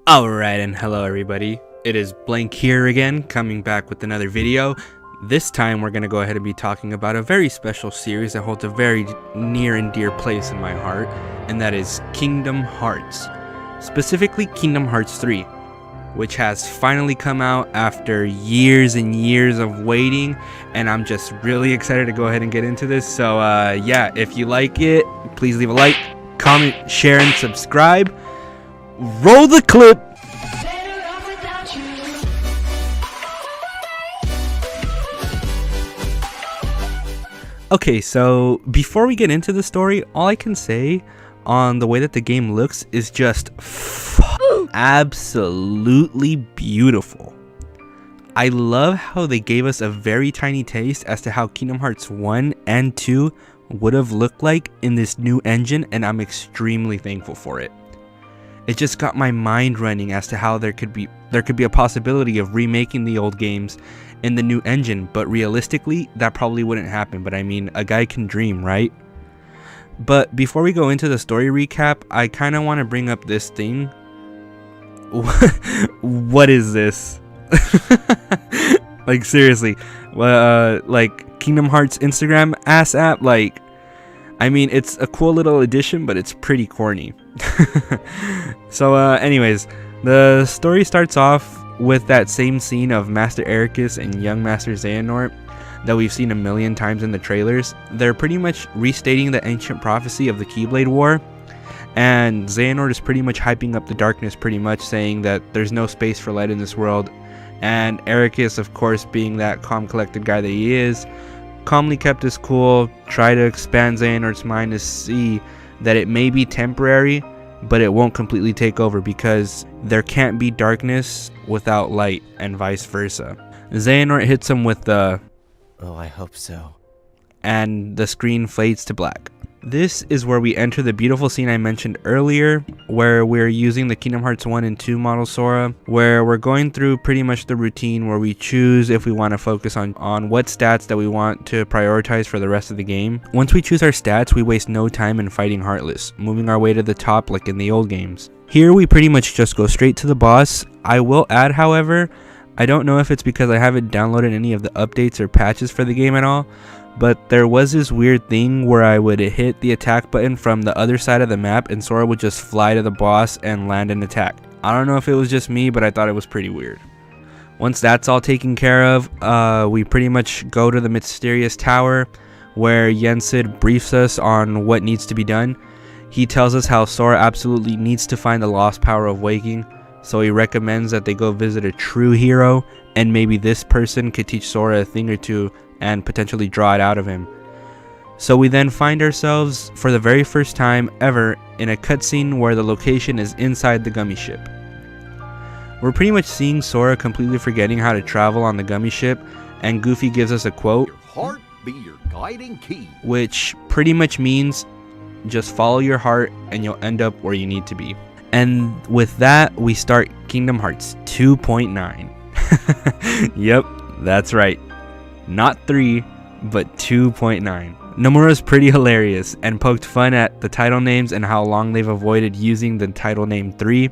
Alright, and hello everybody, it is Blank here again, coming back with another video. This time we're going to go ahead and be talking about a very special series that holds a very near and dear place in my heart, and that is Kingdom Hearts. Specifically Kingdom Hearts 3, which has finally come out after years and years of waiting, and I'm just really excited to go ahead and get into this. So yeah, if you like it, please leave a like, comment, share, and subscribe. Roll the clip. Okay, so before we get into the story, all I can say on the way that the game looks is just absolutely beautiful. I love how they gave us a very tiny taste as to how Kingdom Hearts 1 and 2 would have looked like in this new engine, and I'm extremely thankful for it. It just got my mind running as to how there could be a possibility of remaking the old games in the new engine, but realistically that probably wouldn't happen. But I mean, a guy can dream, right? But before we go into the story recap, I kind of want to bring up this thing. What is this? Like seriously, like Kingdom Hearts Instagram ass app. Like, I mean, it's a cool little addition, but it's pretty corny. So anyways, the story starts off with that same scene of Master Ericus and young Master Xehanort that we've seen a million times in the trailers. They're pretty much restating the ancient prophecy of the Keyblade War, and Xehanort is pretty much hyping up the darkness, pretty much saying that there's no space for light in this world. And Ericus, of course, being that calm, collected guy that he is, calmly kept his cool, try to expand Xehanort's mind to see that it may be temporary, but it won't completely take over, because there can't be darkness without light, and vice versa. Xehanort hits him with the "Oh, I hope so," and the screen fades to black. This is where we enter the beautiful scene I mentioned earlier, where we're using the Kingdom Hearts 1 and 2 model Sora, where we're going through pretty much the routine where we choose if we want to focus on what stats that we want to prioritize for the rest of the game. Once we choose our stats, we waste no time in fighting Heartless, moving our way to the top like in the old games. Here we pretty much just go straight to the boss. I will add, however, I don't know if it's because I haven't downloaded any of the updates or patches for the game at all, but there was this weird thing where I would hit the attack button from the other side of the map and Sora would just fly to the boss and land an attack. I don't know if it was just me, but I thought it was pretty weird. Once that's all taken care of, we pretty much go to the mysterious tower where Yensid briefs us on what needs to be done. He tells us how Sora absolutely needs to find the lost power of waking, so he recommends that they go visit a true hero, and maybe this person could teach Sora a thing or two and potentially draw it out of him. So we then find ourselves for the very first time ever in a cutscene where the location is inside the gummy ship. We're pretty much seeing Sora completely forgetting how to travel on the gummy ship, and Goofy gives us a quote, "Your heart be your guiding key," which pretty much means just follow your heart and you'll end up where you need to be. And with that, we start Kingdom Hearts 2.9. Yep, that's right. Not 3, but 2.9. Nomura's pretty hilarious and poked fun at the title names and how long they've avoided using the title name 3.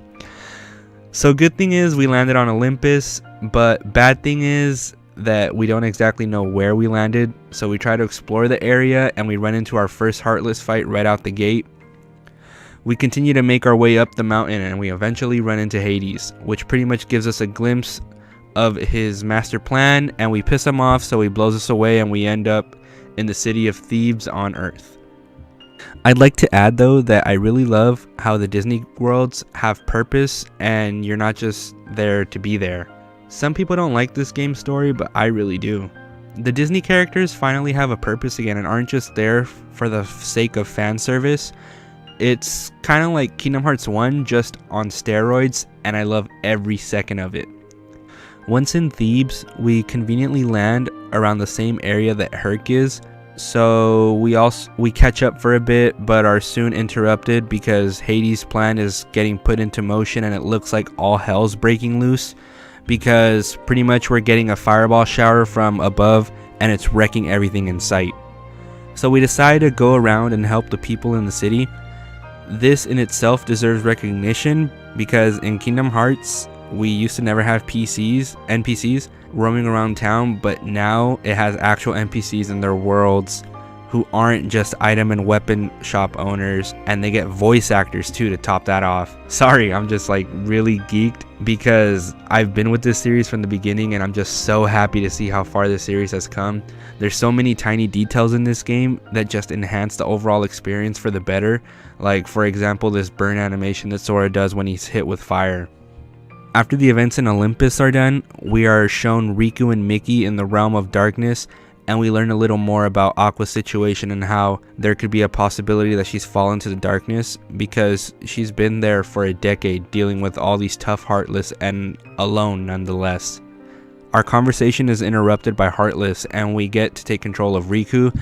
So good thing is we landed on Olympus, but bad thing is that we don't exactly know where we landed. So we try to explore the area and we run into our first Heartless fight right out the gate. We continue to make our way up the mountain and we eventually run into Hades, which pretty much gives us a glimpse of his master plan, and we piss him off, so he blows us away and we end up in the city of Thebes on Earth. I'd like to add though that I really love how the Disney worlds have purpose and you're not just there to be there. Some people don't like this game's story, but I really do. The Disney characters finally have a purpose again and aren't just there for the sake of fan service. It's kind of like Kingdom Hearts 1 just on steroids, and I love every second of it. Once in Thebes, we conveniently land around the same area that Herc is, so we catch up for a bit, but are soon interrupted because Hades' plan is getting put into motion and it looks like all hell's breaking loose, because pretty much we're getting a fireball shower from above and it's wrecking everything in sight. So we decide to go around and help the people in the city. This in itself deserves recognition because in Kingdom Hearts, we used to never have NPCs roaming around town, but now it has actual NPCs in their worlds who aren't just item and weapon shop owners, and they get voice actors too to top that off. Sorry, I'm just like really geeked because I've been with this series from the beginning, and I'm just so happy to see how far this series has come. There's so many tiny details in this game that just enhance the overall experience for the better. Like, for example, this burn animation that Sora does when he's hit with fire. After the events in Olympus are done, we are shown Riku and Mickey in the realm of darkness, and we learn a little more about Aqua's situation and how there could be a possibility that she's fallen to the darkness because she's been there for a decade dealing with all these tough Heartless and alone nonetheless. Our conversation is interrupted by Heartless, and we get to take control of Riku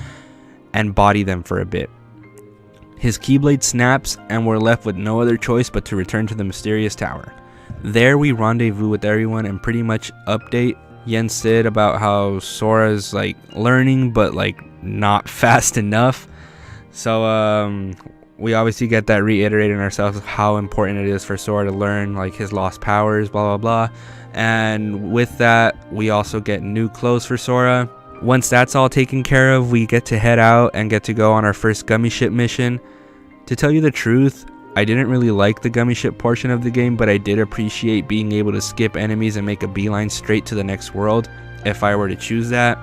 and body them for a bit. His Keyblade snaps, and we're left with no other choice but to return to the mysterious tower. There we rendezvous with everyone and pretty much update Yen Sid about how Sora's like learning but like not fast enough. So we obviously get that reiterating ourselves of how important it is for Sora to learn like his lost powers, blah blah blah. And with that, we also get new clothes for Sora. Once that's all taken care of, we get to head out and get to go on our first gummy ship mission. To tell you the truth, I didn't really like the gummy ship portion of the game, but I did appreciate being able to skip enemies and make a beeline straight to the next world if I were to choose that.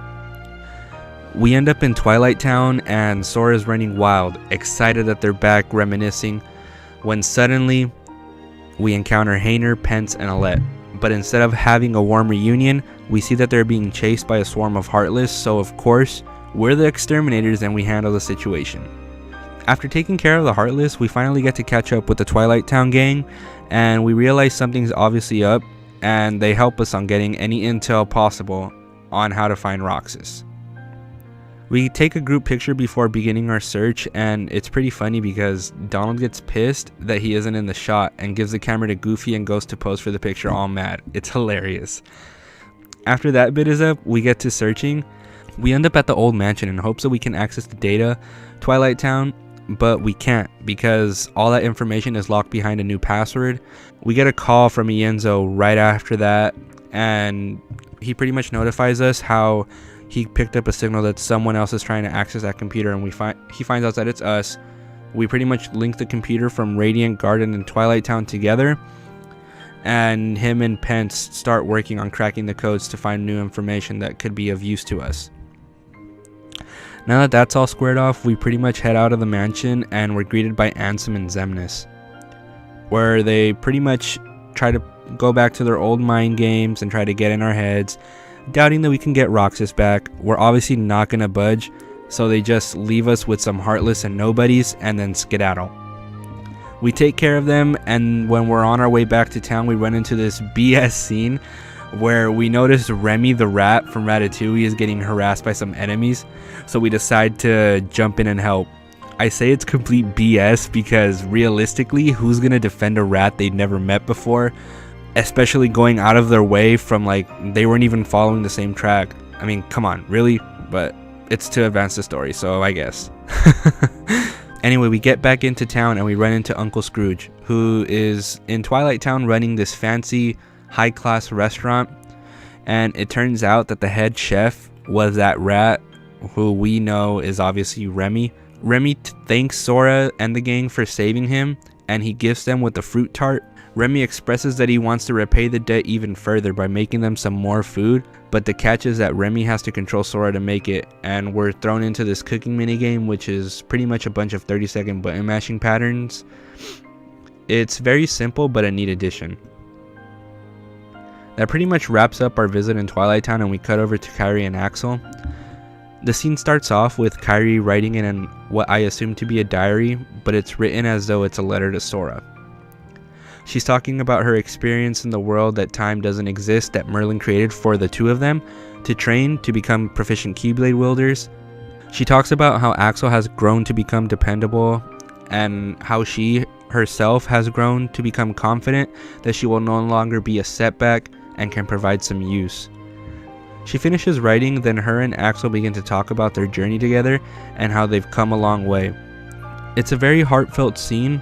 We end up in Twilight Town, and Sora's running wild, excited that they're back reminiscing, when suddenly we encounter Hayner, Pence, and Alette. But instead of having a warm reunion, we see that they're being chased by a swarm of Heartless, so of course, we're the exterminators and we handle the situation. After taking care of the Heartless, we finally get to catch up with the Twilight Town gang, and we realize something's obviously up, and they help us on getting any intel possible on how to find Roxas. We take a group picture before beginning our search, and it's pretty funny because Donald gets pissed that he isn't in the shot and gives the camera to Goofy and goes to pose for the picture all mad. It's hilarious. After that bit is up, we get to searching. We end up at the old mansion in hopes that we can access the data, Twilight Town, but we can't because all that information is locked behind a new password. We get a call from Ienzo right after that, and he pretty much notifies us how he picked up a signal that someone else is trying to access that computer, and he finds out that it's us. We pretty much link the computer from Radiant Garden and Twilight Town together, and him and Pence start working on cracking the codes to find new information that could be of use to us. Now that that's all squared off, we pretty much head out of the mansion, and we're greeted by Ansem and Xemnas, where they pretty much try to go back to their old mind games and try to get in our heads, doubting that we can get Roxas back. We're obviously not gonna budge, so they just leave us with some Heartless and nobodies and then skedaddle. We take care of them, and when we're on our way back to town, we run into this BS scene where we notice Remy the rat from Ratatouille is getting harassed by some enemies, so we decide to jump in and help. I say it's complete BS because realistically, who's gonna defend a rat they've never met before? Especially going out of their way from like they weren't even following the same track. I mean, come on, really? But it's to advance the story, so I guess. Anyway, we get back into town and we run into Uncle Scrooge, who is in Twilight Town running this fancy high-class restaurant, and it turns out that the head chef was that rat who we know is obviously Remy. Remy thanks Sora and the gang for saving him, and he gifts them with the fruit tart. Remy expresses that he wants to repay the debt even further by making them some more food, but the catch is that Remy has to control Sora to make it, and we're thrown into this cooking minigame, which is pretty much a bunch of 30-second button mashing patterns. It's very simple, but a neat addition. That pretty much wraps up our visit in Twilight Town, and we cut over to Kairi and Axel. The scene starts off with Kairi writing in what I assume to be a diary, but it's written as though it's a letter to Sora. She's talking about her experience in the world that time doesn't exist that Merlin created for the two of them to train to become proficient Keyblade wielders. She talks about how Axel has grown to become dependable and how she herself has grown to become confident that she will no longer be a setback and can provide some use. She finishes writing, then her and Axel begin to talk about their journey together and how they've come a long way. It's a very heartfelt scene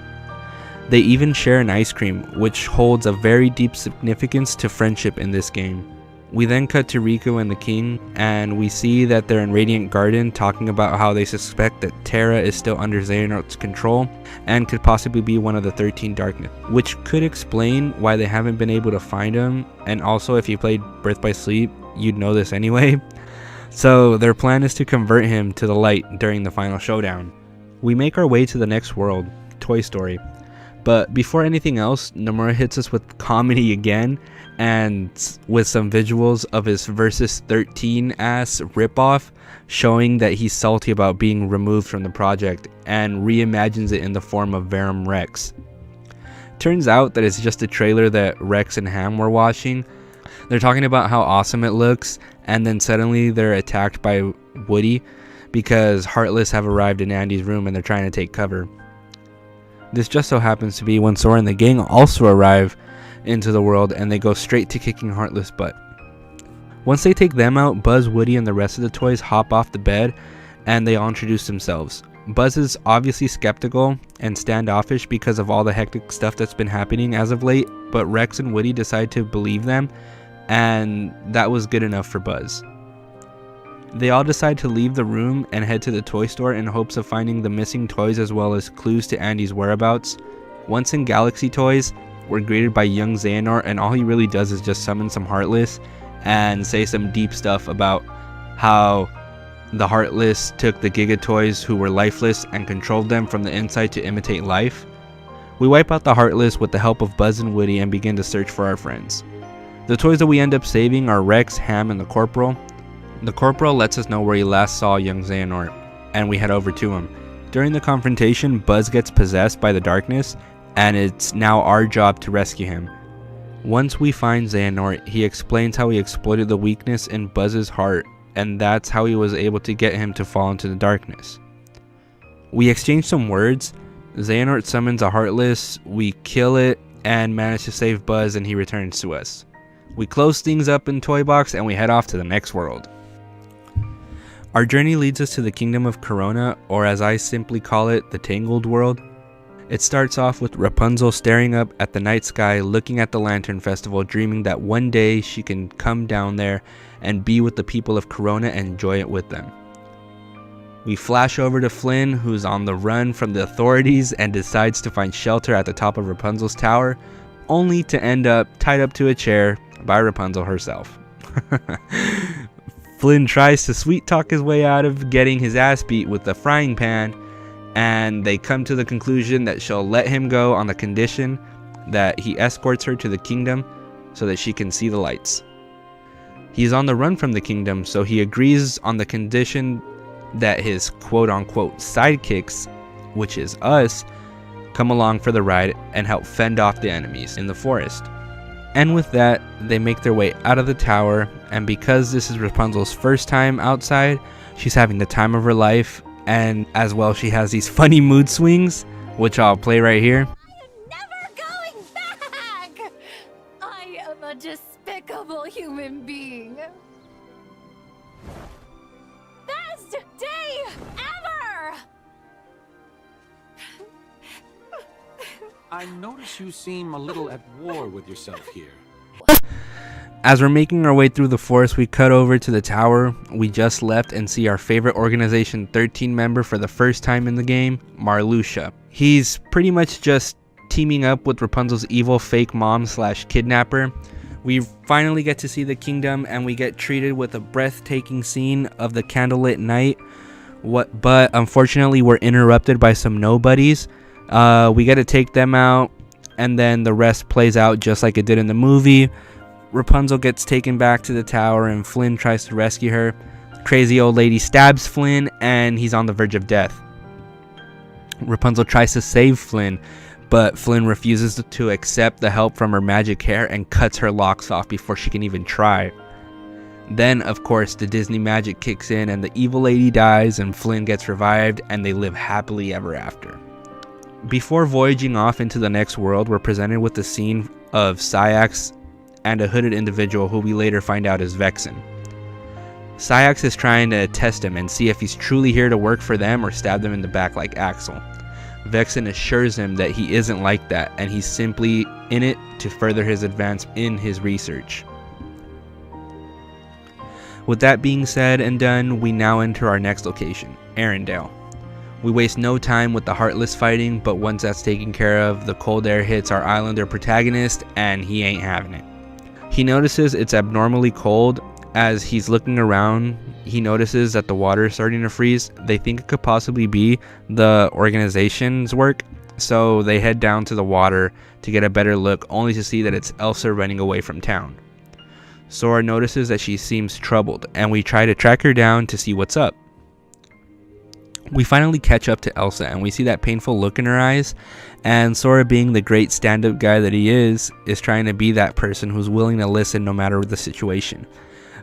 They even share an ice cream, which holds a very deep significance to friendship in this game. We then cut to Riku and the king, and we see that they're in Radiant Garden talking about how they suspect that Terra is still under Xehanort's control and could possibly be one of the 13 Darkness, which could explain why they haven't been able to find him, and also if you played Birth by Sleep, you'd know this anyway. So their plan is to convert him to the light during the final showdown. We make our way to the next world, Toy Story. But before anything else, Nomura hits us with comedy again, and with some visuals of his Versus 13 ass ripoff, showing that he's salty about being removed from the project, and reimagines it in the form of Verum Rex. Turns out that it's just a trailer that Rex and Ham were watching. They're talking about how awesome it looks, and then suddenly they're attacked by Woody because Heartless have arrived in Andy's room and they're trying to take cover. This just so happens to be when Sora and the gang also arrive into the world, and they go straight to kicking Heartless' butt. Once they take them out, Buzz, Woody, and the rest of the toys hop off the bed, and they all introduce themselves. Buzz is obviously skeptical and standoffish because of all the hectic stuff that's been happening as of late, but Rex and Woody decide to believe them, and that was good enough for Buzz. They all decide to leave the room and head to the toy store in hopes of finding the missing toys as well as clues to Andy's whereabouts. Once in Galaxy Toys, we're greeted by young Xehanort, and all he really does is just summon some Heartless and say some deep stuff about how the Heartless took the Giga Toys who were lifeless and controlled them from the inside to imitate life. We wipe out the Heartless with the help of Buzz and Woody and begin to search for our friends. The toys that we end up saving are Rex, Ham, and the Corporal. The Corporal lets us know where he last saw young Xehanort, and we head over to him. During the confrontation, Buzz gets possessed by the darkness, and it's now our job to rescue him. Once we find Xehanort, he explains how he exploited the weakness in Buzz's heart, and that's how he was able to get him to fall into the darkness. We exchange some words. Xehanort summons a Heartless, we kill it, and manage to save Buzz, and he returns to us. We close things up in Toy Box, and we head off to the next world. Our journey leads us to the Kingdom of Corona, or as I simply call it, the Tangled World. It starts off with Rapunzel staring up at the night sky, looking at the Lantern Festival, dreaming that one day she can come down there and be with the people of Corona and enjoy it with them. We flash over to Flynn, who's on the run from the authorities and decides to find shelter at the top of Rapunzel's tower, only to end up tied up to a chair by Rapunzel herself. Flynn tries to sweet talk his way out of getting his ass beat with the frying pan, and they come to the conclusion that she'll let him go on the condition that he escorts her to the kingdom so that she can see the lights. He's on the run from the kingdom, so he agrees on the condition that his quote-unquote sidekicks, which is us, come along for the ride and help fend off the enemies in the forest. And with that, they make their way out of the tower, and because this is Rapunzel's first time outside, she's having the time of her life, and as well she has these funny mood swings, which I'll play right here. I am never going back! I am a despicable human being. Best day ever! I notice you seem a little at war with yourself here. As we're making our way through the forest, we cut over to the tower we just left and see our favorite Organization 13 member for the first time in the game, Marluxia. He's pretty much just teaming up with Rapunzel's evil fake mom / kidnapper. We finally get to see the kingdom, and we get treated with a breathtaking scene of the candlelit night. But unfortunately, we're interrupted by some nobodies. We get to take them out, and then the rest plays out just like it did in the movie. Rapunzel gets taken back to the tower, and Flynn tries to rescue her. Crazy old lady stabs Flynn, and he's on the verge of death. Rapunzel tries to save Flynn, but Flynn refuses to accept the help from her magic hair and cuts her locks off before she can even try. Then, of course, the Disney magic kicks in, and the evil lady dies, and Flynn gets revived, and they live happily ever after. Before voyaging off into the next world, we're presented with the scene of Saïx and a hooded individual who we later find out is Vexen. Saïx is trying to test him and see if he's truly here to work for them or stab them in the back like Axel. Vexen assures him that he isn't like that, and he's simply in it to further his advance in his research. With that being said and done, we now enter our next location, Arendelle. We waste no time with the Heartless fighting, but once that's taken care of, the cold air hits our islander protagonist, and he ain't having it. He notices it's abnormally cold. As he's looking around, he notices that the water is starting to freeze. They think it could possibly be the organization's work, so they head down to the water to get a better look, only to see that it's Elsa running away from town. Sora notices that she seems troubled, and we try to track her down to see what's up. We finally catch up to Elsa, and we see that painful look in her eyes, and Sora, being the great stand-up guy that he is trying to be that person who's willing to listen no matter the situation.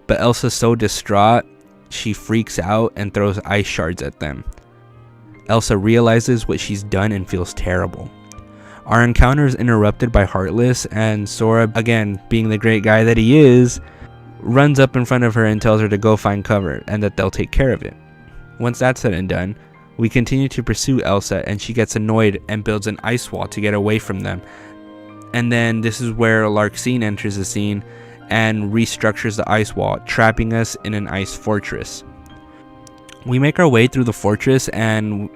But Elsa's so distraught, she freaks out and throws ice shards at them. Elsa realizes what she's done and feels terrible. Our encounter is interrupted by Heartless, and Sora, again being the great guy that he is, runs up in front of her and tells her to go find cover and that they'll take care of it. Once that's said and done, we continue to pursue Elsa, and she gets annoyed and builds an ice wall to get away from them. And then this is where Larxene enters the scene and restructures the ice wall, trapping us in an ice fortress. We make our way through the fortress, and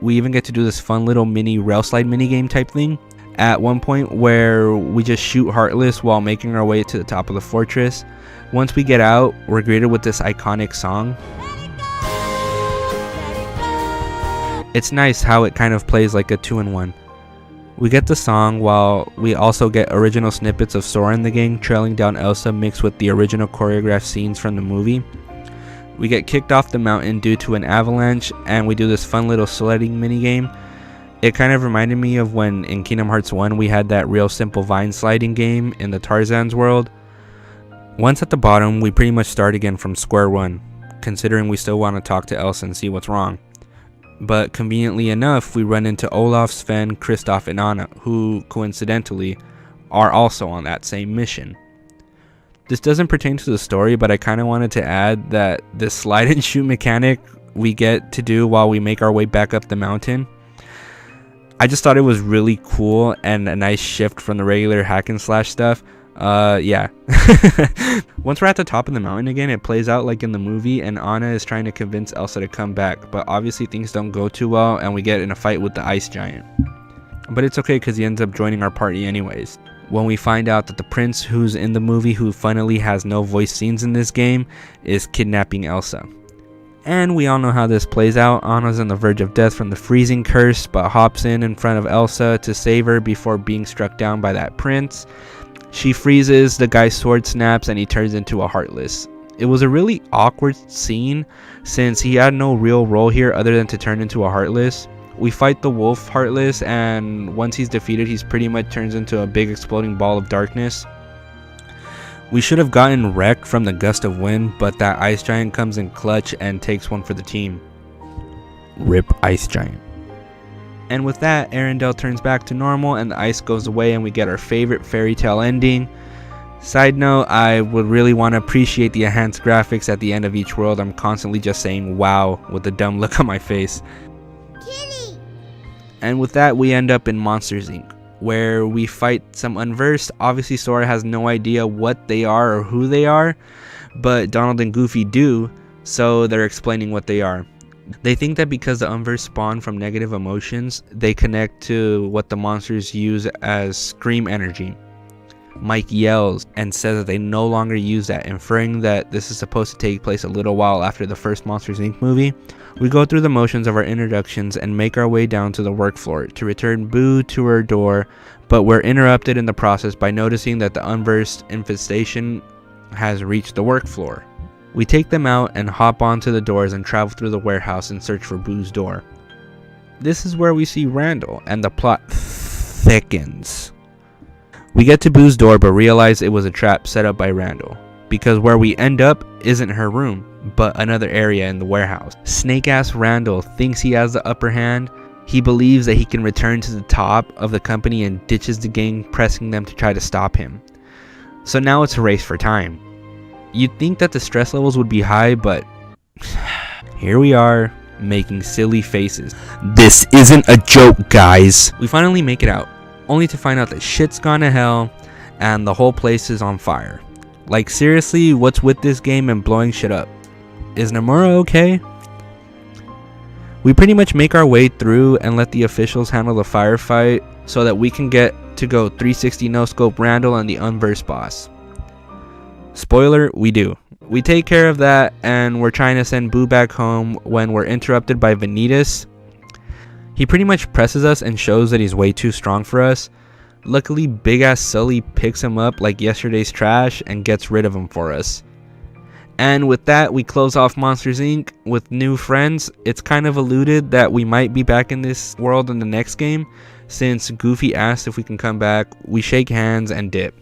we even get to do this fun little mini rail slide mini game type thing at one point, where we just shoot Heartless while making our way to the top of the fortress. Once we get out, we're greeted with this iconic song. It's nice how it kind of plays like a 2-in-1. We get the song while we also get original snippets of Sora and the gang trailing down Elsa, mixed with the original choreographed scenes from the movie. We get kicked off the mountain due to an avalanche, and we do this fun little sledding minigame. It kind of reminded me of when in Kingdom Hearts 1 we had that real simple vine sliding game in the Tarzan's world. Once at the bottom, we pretty much start again from square one, considering we still want to talk to Elsa and see what's wrong. But conveniently enough, we run into Olaf, Sven, Kristoff, and Anna, who coincidentally are also on that same mission. This doesn't pertain to the story, but I kind of wanted to add that this slide and shoot mechanic we get to do while we make our way back up the mountain, I just thought it was really cool and a nice shift from the regular hack and slash stuff. Yeah. Once we're at the top of the mountain again, it plays out like in the movie, and Anna is trying to convince Elsa to come back, but obviously things don't go too well, and we get in a fight with the ice giant. But it's okay because he ends up joining our party anyways. When we find out that the prince who's in the movie, who funnily has no voice scenes in this game, is kidnapping Elsa. And we all know how this plays out. Anna's on the verge of death from the freezing curse, but hops in front of Elsa to save her before being struck down by that prince. She freezes, the guy's sword snaps, and he turns into a Heartless. It was a really awkward scene since he had no real role here other than to turn into a Heartless. We fight the wolf Heartless, and once he's defeated, he's pretty much turns into a big exploding ball of darkness. We should have gotten wrecked from the gust of wind, but that ice giant comes in clutch and takes one for the team. Rip Ice Giant. And with that, Arendelle turns back to normal and the ice goes away, and we get our favorite fairy tale ending. Side note, I would really want to appreciate the enhanced graphics at the end of each world. I'm constantly just saying wow with a dumb look on my face. Kitty. And with that, we end up in Monsters Inc., where we fight some unversed. Obviously Sora has no idea what they are or who they are, but Donald and Goofy do, so they're explaining what they are. They think that because the unversed spawn from negative emotions, they connect to what the monsters use as scream energy. Mike yells and says that they no longer use that, inferring that this is supposed to take place a little while after the first Monsters Inc. movie. We go through the motions of our introductions and make our way down to the work floor to return Boo to her door, but we're interrupted in the process by noticing that the unversed infestation has reached the work floor. We take them out and hop onto the doors and travel through the warehouse and search for Boo's door. This is where we see Randall, and the plot thickens. We get to Boo's door but realize it was a trap set up by Randall, because where we end up isn't her room, but another area in the warehouse. Snake-ass Randall thinks he has the upper hand. He believes that he can return to the top of the company and ditches the gang, pressing them to try to stop him. So now it's a race for time. You'd think that the stress levels would be high, but here we are, making silly faces. This isn't a joke, guys. We finally make it out, only to find out that shit's gone to hell and the whole place is on fire. Like, seriously, what's with this game and blowing shit up? Is Nomura okay? We pretty much make our way through and let the officials handle the firefight so that we can get to go 360 no-scope Randall and the unversed boss. Spoiler, we do. We take care of that and we're trying to send Boo back home when we're interrupted by Vanitas. He pretty much presses us and shows that he's way too strong for us. Luckily, big ass Sully picks him up like yesterday's trash and gets rid of him for us. And with that, we close off Monsters Inc. with new friends. It's kind of alluded that we might be back in this world in the next game. Since Goofy asked if we can come back, we shake hands and dip.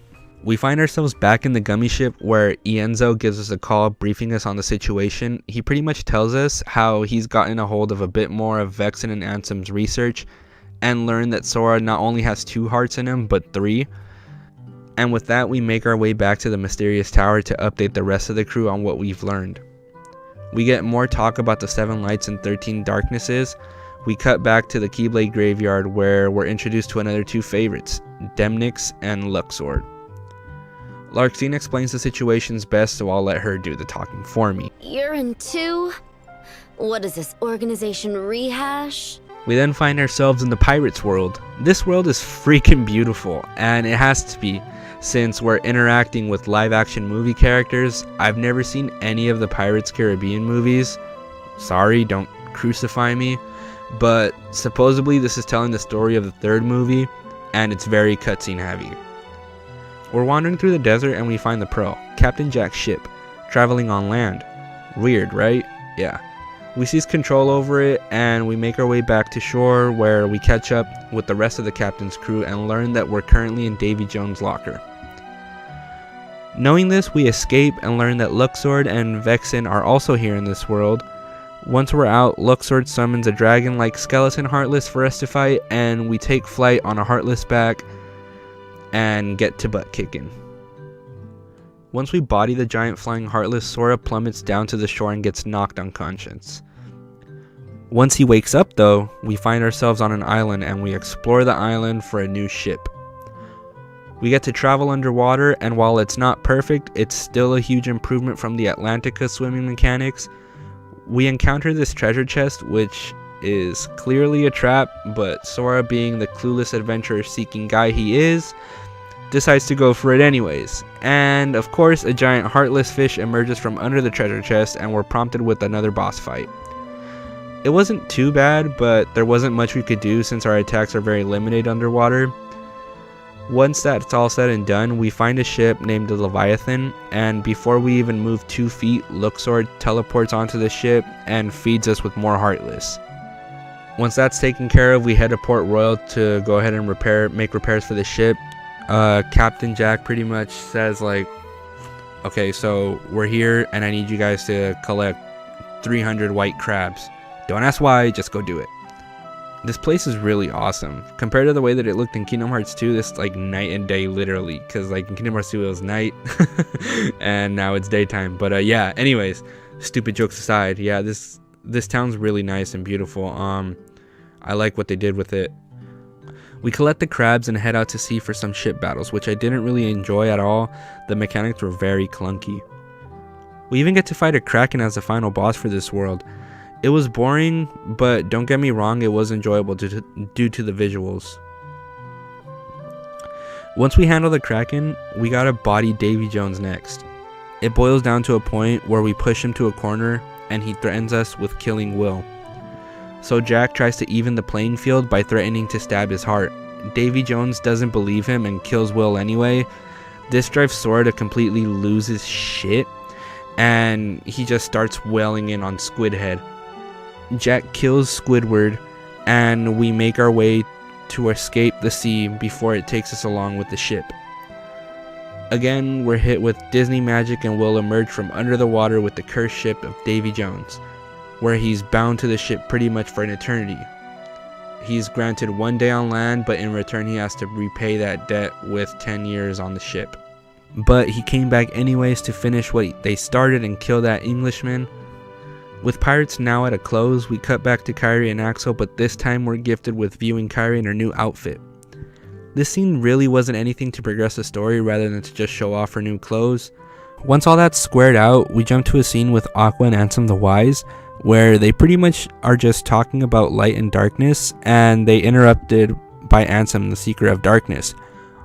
We find ourselves back in the gummy ship where Ienzo gives us a call briefing us on the situation. He pretty much tells us how he's gotten a hold of a bit more of Vexen and Ansem's research and learned that Sora not only has 2 hearts in him, but 3. And with that, we make our way back to the mysterious tower to update the rest of the crew on what we've learned. We get more talk about the 7 lights and 13 darknesses. We cut back to the Keyblade graveyard where we're introduced to another 2 favorites, Demnix and Luxord. Larxene explains the situations best, so I'll let her do the talking for me. You're in 2? What is this, organization rehash? We then find ourselves in the Pirates world. This world is freaking beautiful, and it has to be, since we're interacting with live action movie characters. I've never seen any of the Pirates Caribbean movies. Sorry, don't crucify me. But supposedly this is telling the story of the 3rd movie, and it's very cutscene heavy. We're wandering through the desert and we find the Pearl, Captain Jack's ship, traveling on land. Weird, right? Yeah. We seize control over it and we make our way back to shore where we catch up with the rest of the captain's crew and learn that we're currently in Davy Jones' locker. Knowing this, we escape and learn that Luxord and Vexen are also here in this world. Once we're out, Luxord summons a dragon-like skeleton Heartless for us to fight, and we take flight on a Heartless back and get to butt kicking. Once we body the giant flying Heartless, Sora plummets down to the shore and gets knocked unconscious. Once he wakes up though, we find ourselves on an island and we explore the island for a new ship. We get to travel underwater, and while it's not perfect, it's still a huge improvement from the Atlantica swimming mechanics. We encounter this treasure chest, which is clearly a trap, but Sora, being the clueless adventurer seeking guy he is, decides to go for it anyways. And of course, a giant heartless fish emerges from under the treasure chest and we're prompted with another boss fight. It wasn't too bad, but there wasn't much we could do since our attacks are very limited underwater. Once that's all said and done, we find a ship named the Leviathan, and before we even move 2 feet, Luxord teleports onto the ship and feeds us with more Heartless. Once that's taken care of, we head to Port Royal to go ahead and make repairs for the ship. Captain Jack pretty much says like, okay, so we're here and I need you guys to collect 300 white crabs. Don't ask why, just go do it. This place is really awesome. Compared to the way that it looked in Kingdom Hearts 2, this is like night and day literally, because like in Kingdom Hearts 2 it was night and now it's daytime. But yeah, anyways, stupid jokes aside, yeah, this town's really nice and beautiful. I like what they did with it. We collect the crabs and head out to sea for some ship battles, which I didn't really enjoy at all. The mechanics were very clunky. We even get to fight a Kraken as the final boss for this world. It was boring, but don't get me wrong, it was enjoyable due to the visuals. Once we handle the Kraken, we gotta body Davy Jones next. It boils down to a point where we push him to a corner and he threatens us with killing Will. So Jack tries to even the playing field by threatening to stab his heart. Davy Jones doesn't believe him and kills Will anyway. This drives Sora to completely lose his shit, and he just starts wailing in on Squidhead. Jack kills Squidward, and we make our way to escape the sea before it takes us along with the ship. Again, we're hit with Disney magic and will emerge from under the water with the cursed ship of Davy Jones, where he's bound to the ship pretty much for an eternity. He's granted 1 day on land, but in return he has to repay that debt with 10 years on the ship. But he came back anyways to finish what they started and kill that Englishman. With Pirates now at a close, we cut back to Kairi and Axel, but this time we're gifted with viewing Kairi in her new outfit. This scene really wasn't anything to progress the story rather than to just show off her new clothes. Once all that's squared out, we jump to a scene with Aqua and Ansem the Wise, where they pretty much are just talking about light and darkness, and they interrupted by Ansem, the Seeker of Darkness,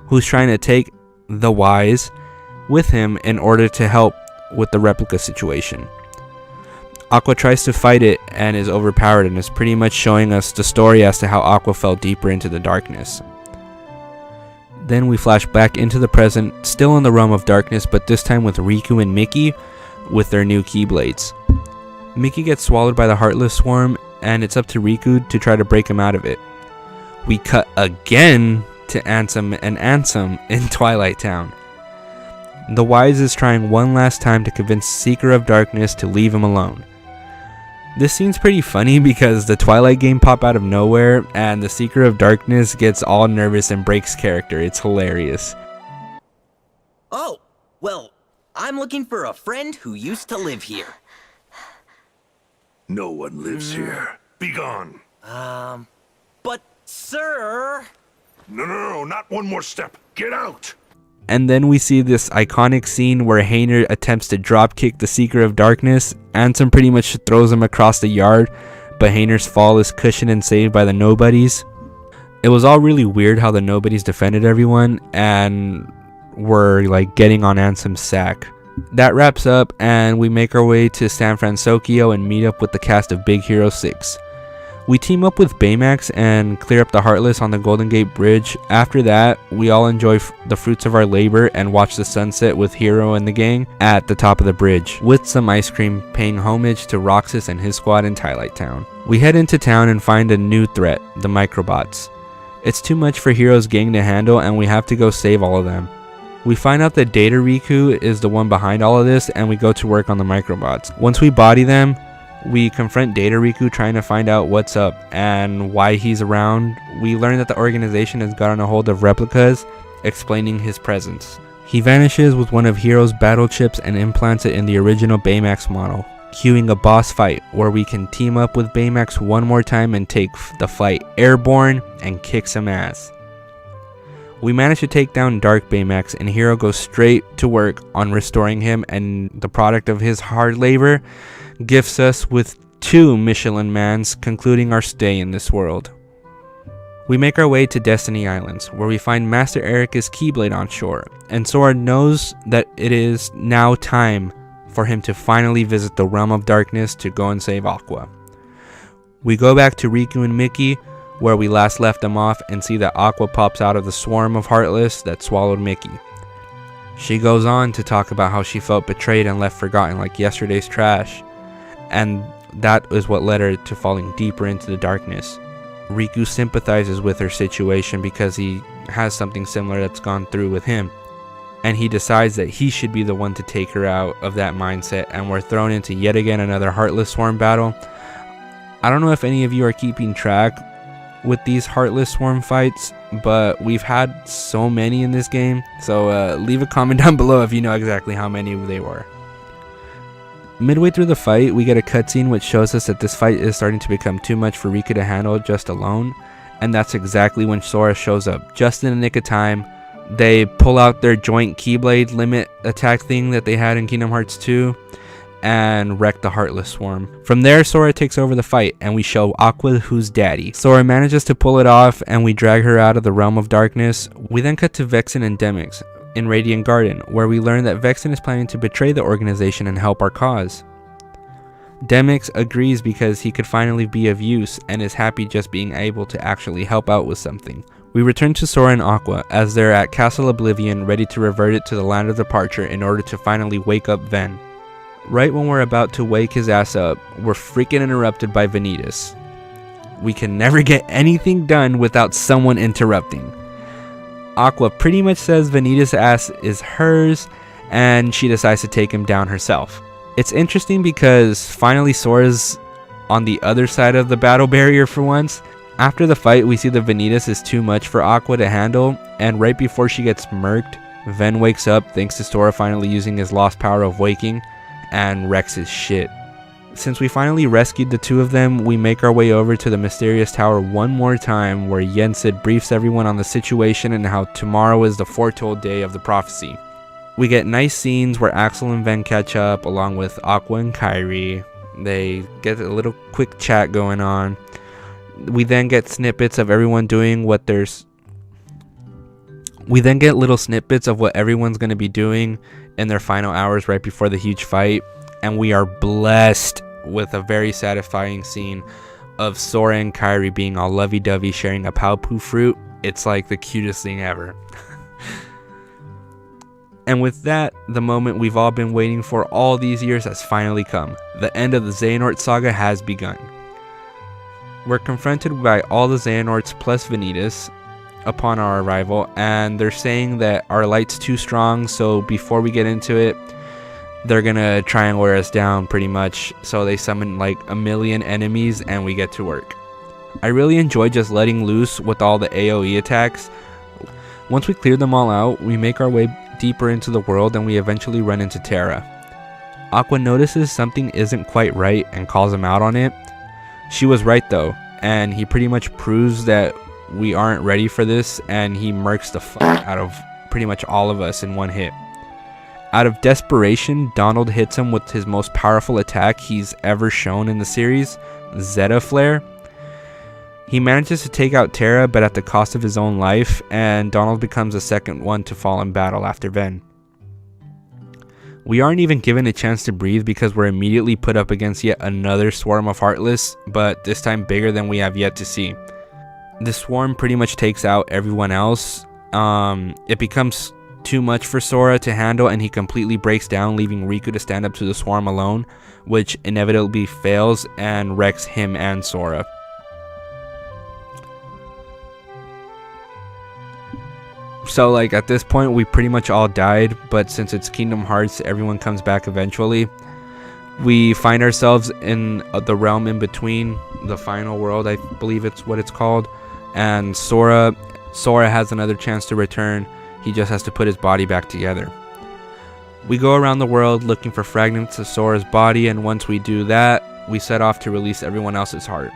who's trying to take the Wise with him in order to help with the replica situation. Aqua tries to fight it and is overpowered, and is pretty much showing us the story as to how Aqua fell deeper into the darkness. Then we flash back into the present, still in the realm of darkness, but this time with Riku and Mickey with their new Keyblades. Mickey gets swallowed by the Heartless Swarm, and it's up to Riku to try to break him out of it. We cut again to Ansem and Ansem in Twilight Town. The Wise is trying one last time to convince Seeker of Darkness to leave him alone. This scene's pretty funny because the Twilight game pop out of nowhere and the Seeker of Darkness gets all nervous and breaks character. It's hilarious. Oh, well, I'm looking for a friend who used to live here. No one lives here. Be gone. But sir... No, not one more step. Get out. And then we see this iconic scene where Hayner attempts to dropkick the Seeker of Darkness. Ansem pretty much throws him across the yard, but Hayner's fall is cushioned and saved by the Nobodies. It was all really weird how the Nobodies defended everyone and were like getting on Ansem's sack. That wraps up, and we make our way to San Francisco and meet up with the cast of Big Hero 6. We team up with Baymax and clear up the Heartless on the Golden Gate Bridge. After that, we all enjoy the fruits of our labor and watch the sunset with Hero and the gang at the top of the bridge, with some ice cream, paying homage to Roxas and his squad in Twilight Town. We head into town and find a new threat, the Microbots. It's too much for Hero's gang to handle, and we have to go save all of them. We find out that Data Riku is the one behind all of this, and we go to work on the Microbots. Once we body them, we confront Data Riku trying to find out what's up and why he's around. We learn that the organization has gotten a hold of replicas, explaining his presence. He vanishes with one of Hero's battle chips and implants it in the original Baymax model, cueing a boss fight where we can team up with Baymax one more time and take the fight airborne and kick some ass. We manage to take down Dark Baymax, and Hero goes straight to work on restoring him, and the product of his hard labor gifts us with 2 Michelin Mans, concluding our stay in this world. We make our way to Destiny Islands, where we find Master Erika's Keyblade on shore, and Sora knows that it is now time for him to finally visit the Realm of Darkness to go and save Aqua. We go back to Riku and Mickey, where we last left them off, and see that Aqua pops out of the swarm of Heartless that swallowed Mickey. She goes on to talk about how she felt betrayed and left forgotten like yesterday's trash, and that is what led her to falling deeper into the darkness. Riku sympathizes with her situation because he has something similar that's gone through with him, and he decides that he should be the one to take her out of that mindset, and we're thrown into yet again another Heartless Swarm battle. I don't know if any of you are keeping track with these Heartless Swarm fights, but we've had so many in this game, so leave a comment down below if you know exactly how many they were. Midway through the fight, we get a cutscene which shows us that this fight is starting to become too much for Riku to handle just alone, and that's exactly when Sora shows up, just in the nick of time. They pull out their joint Keyblade limit attack thing that they had in Kingdom Hearts 2 and wreck the Heartless Swarm. From there, Sora takes over the fight, and we show Aqua who's daddy. Sora manages to pull it off, and we drag her out of the Realm of Darkness. We then cut to Vexen and Demyx in Radiant Garden, where we learn that Vexen is planning to betray the organization and help our cause. Demyx agrees because he could finally be of use and is happy just being able to actually help out with something. We return to Sora and Aqua as they're at Castle Oblivion, ready to revert it to the land of departure in order to finally wake up Ven. Right when we're about to wake his ass up, we're freaking interrupted by Vanitas. We can never get anything done without someone interrupting. Aqua pretty much says Vanitas' ass is hers, and she decides to take him down herself. It's interesting because finally Sora's on the other side of the battle barrier for once. After the fight, we see that Vanitas is too much for Aqua to handle, and right before she gets murked, Ven wakes up thanks to Sora finally using his lost power of waking, and wrecks his shit. Since we finally rescued the two of them, we make our way over to the mysterious tower one more time, where Yensid briefs everyone on the situation and how tomorrow is the foretold day of the prophecy. We get nice scenes where Axel and Ven catch up along with Aqua and Kyrie. They get a little quick chat going on. We then get snippets of everyone doing what there's We then get little snippets of what everyone's going to be doing in their final hours right before the huge fight, and we are blessed with a very satisfying scene of Sora and Kyrie being all lovey-dovey sharing a Palpu fruit. It's like the cutest thing ever. And with that, the moment we've all been waiting for all these years has finally come. The end of the Xehanort saga has begun. We're confronted by all the Xehanorts plus Vanitas upon our arrival, and they're saying that our light's too strong, so before we get into it, they're gonna try and wear us down pretty much. So they summon like a million enemies and we get to work. I really enjoy just letting loose with all the AoE attacks. Once we clear them all out, we make our way deeper into the world and we eventually run into Terra. Aqua notices something isn't quite right and calls him out on it. She was right though, and he pretty much proves that we aren't ready for this, and he murks the fuck out of pretty much all of us in one hit. Out of desperation, Donald hits him with his most powerful attack he's ever shown in the series, Zeta Flare. He manages to take out Terra, but at the cost of his own life, and Donald becomes the second one to fall in battle after Ven. We aren't even given a chance to breathe because we're immediately put up against yet another swarm of Heartless, but this time bigger than we have yet to see. The swarm pretty much takes out everyone else. It becomes too much for Sora to handle, and he completely breaks down, leaving Riku to stand up to the swarm alone, which inevitably fails and wrecks him and Sora. So like at this point we pretty much all died, but since it's Kingdom Hearts, everyone comes back eventually. We find ourselves in the realm in between, the final world, I believe it's what it's called, and Sora has another chance to return. He just has to put his body back together. We go around the world looking for fragments of Sora's body, and once we do that, we set off to release everyone else's heart.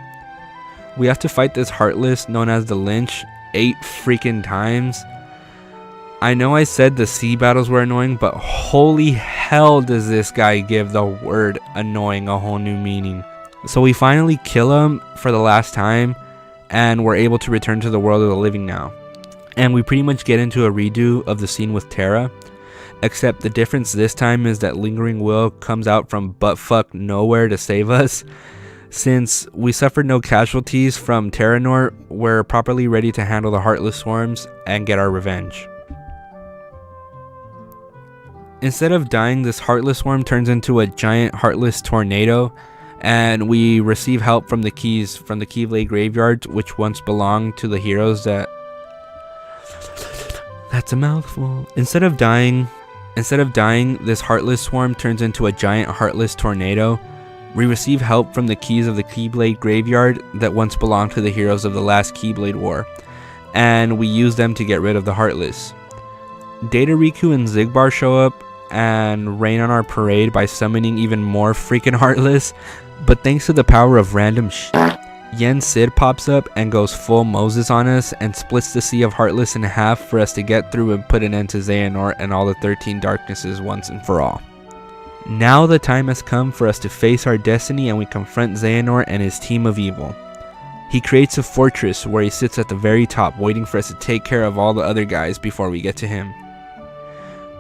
We have to fight this Heartless known as the Lynch 8 freaking times. I know I said the sea battles were annoying, but holy hell does this guy give the word annoying a whole new meaning. So we finally kill him for the last time, and we're able to return to the world of the living now. And we pretty much get into a redo of the scene with Terra, except the difference this time is that Lingering Will comes out from buttfuck nowhere to save us. Since we suffered no casualties from Terranort, we're properly ready to handle the Heartless Swarms and get our revenge. Instead of dying, this Heartless Swarm turns into a giant Heartless tornado, and we receive help from the keys from the Keyblade Graveyard, which once belonged to the heroes that... That's a mouthful. Instead of dying, this Heartless Swarm turns into a giant Heartless tornado. We receive help from the keys of the Keyblade Graveyard that once belonged to the heroes of the last Keyblade War, and we use them to get rid of the Heartless. Data Riku and Xigbar show up and rain on our parade by summoning even more freaking Heartless, but thanks to the power of random Yen Sid pops up and goes full Moses on us and splits the Sea of Heartless in half for us to get through and put an end to Xehanort and all the 13 darknesses once and for all. Now the time has come for us to face our destiny, and we confront Xehanort and his team of evil. He creates a fortress where he sits at the very top, waiting for us to take care of all the other guys before we get to him.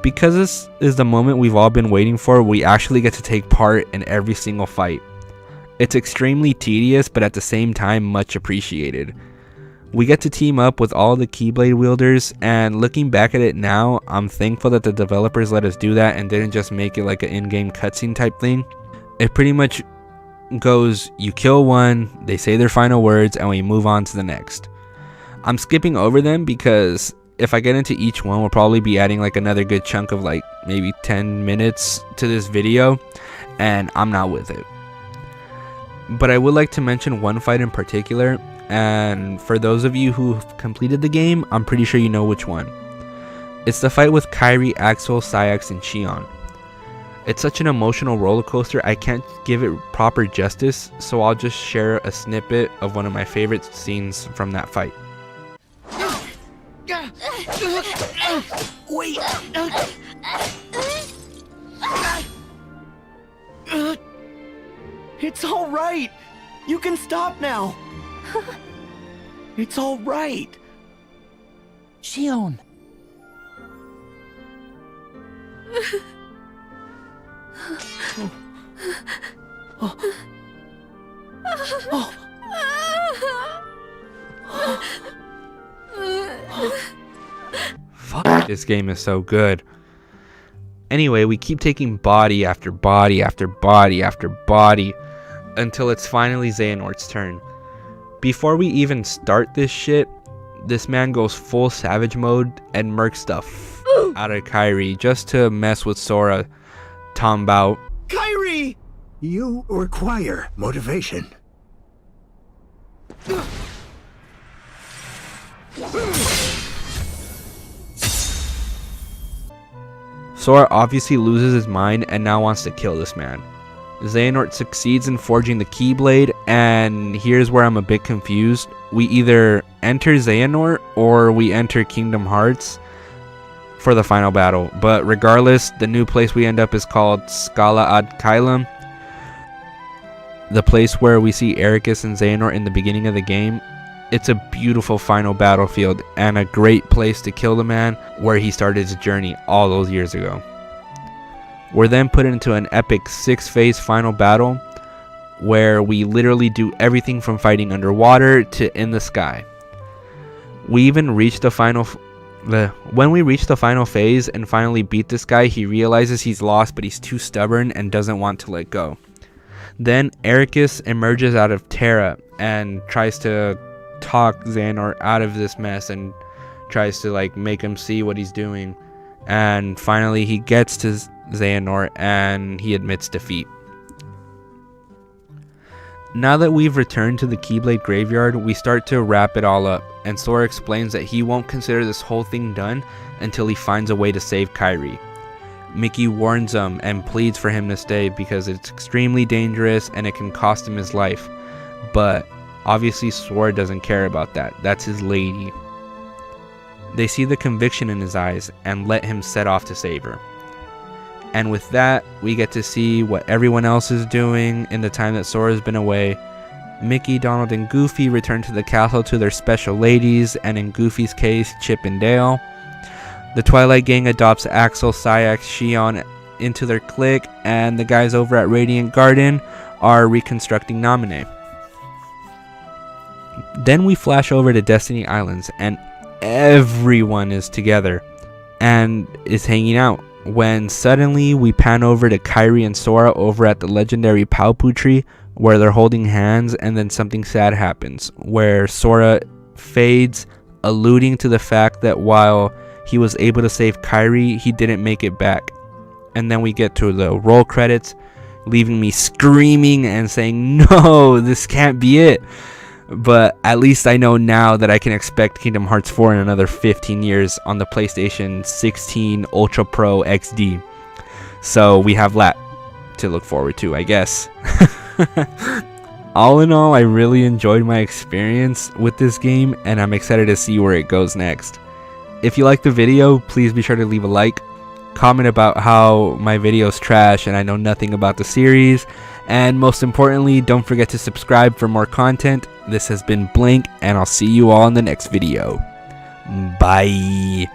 Because this is the moment we've all been waiting for, we actually get to take part in every single fight. It's extremely tedious, but at the same time much appreciated. We get to team up with all the Keyblade wielders, and looking back at it now, I'm thankful that the developers let us do that and didn't just make it like an in-game cutscene type thing. It pretty much goes, you kill one, they say their final words, and we move on to the next. I'm skipping over them because if I get into each one, we'll probably be adding like another good chunk of like maybe 10 minutes to this video, and I'm not with it. But I would like to mention one fight in particular, and for those of you who've completed the game, I'm pretty sure you know which one. It's the fight with Kairi, Axel, Sayax, and Xion. It's such an emotional roller coaster, I can't give it proper justice, so I'll just share a snippet of one of my favorite scenes from that fight. Wait! It's all right! You can stop now! It's all right! Shion. Fuck, this game is so good. Anyway, we keep taking body after body after body after body until it's finally Xehanort's turn. Before we even start this shit, this man goes full savage mode and murks the out of Kairi just to mess with Sora. Tombao. Kairi! You require motivation. Sora obviously loses his mind and now wants to kill this man. Xehanort succeeds in forging the Keyblade, and here's where I'm a bit confused. We either enter Xehanort or we enter Kingdom Hearts for the final battle, but regardless, the new place we end up is called Scala ad Kylum, the place where we see Ericus and Xehanort in the beginning of the game. It's a beautiful final battlefield and a great place to kill the man where he started his journey all those years ago. We're then put into an epic 6-phase final battle where we literally do everything from fighting underwater to in the sky. We even reach the final when we reach the final phase and finally beat this guy, he realizes he's lost, but he's too stubborn and doesn't want to let go. Then Ericus emerges out of Terra and tries to talk Xehanort out of this mess and tries to like make him see what he's doing. And finally he gets to Xehanort and he admits defeat. Now that we've returned to the Keyblade graveyard, we start to wrap it all up, and Sora explains that he won't consider this whole thing done until he finds a way to save Kairi. Mickey warns him and pleads for him to stay because it's extremely dangerous and it can cost him his life. But obviously Sora doesn't care about that. That's his lady. They see the conviction in his eyes and let him set off to save her. And with that, we get to see what everyone else is doing in the time that Sora's been away. Mickey, Donald, and Goofy return to the castle to their special ladies, and in Goofy's case, Chip and Dale. The Twilight Gang adopts Axel, Sayax, Shion into their clique, and the guys over at Radiant Garden are reconstructing Naminé. Then we flash over to Destiny Islands, and everyone is together and is hanging out, when suddenly we pan over to Kairi and Sora over at the legendary Paupu tree where they're holding hands, and then something sad happens where Sora fades, alluding to the fact that while he was able to save Kairi, he didn't make it back. And then we get to the roll credits, leaving me screaming and saying, no, this can't be it. But at least I know now that I can expect Kingdom Hearts 4 in another 15 years on the PlayStation 16 Ultra Pro XD. So we have that to look forward to, I guess. All in all, I really enjoyed my experience with this game, and I'm excited to see where it goes next. If you liked the video, please be sure to leave a like, comment about how my video's trash and I know nothing about the series, and most importantly, don't forget to subscribe for more content. This has been Blink, and I'll see you all in the next video. Bye.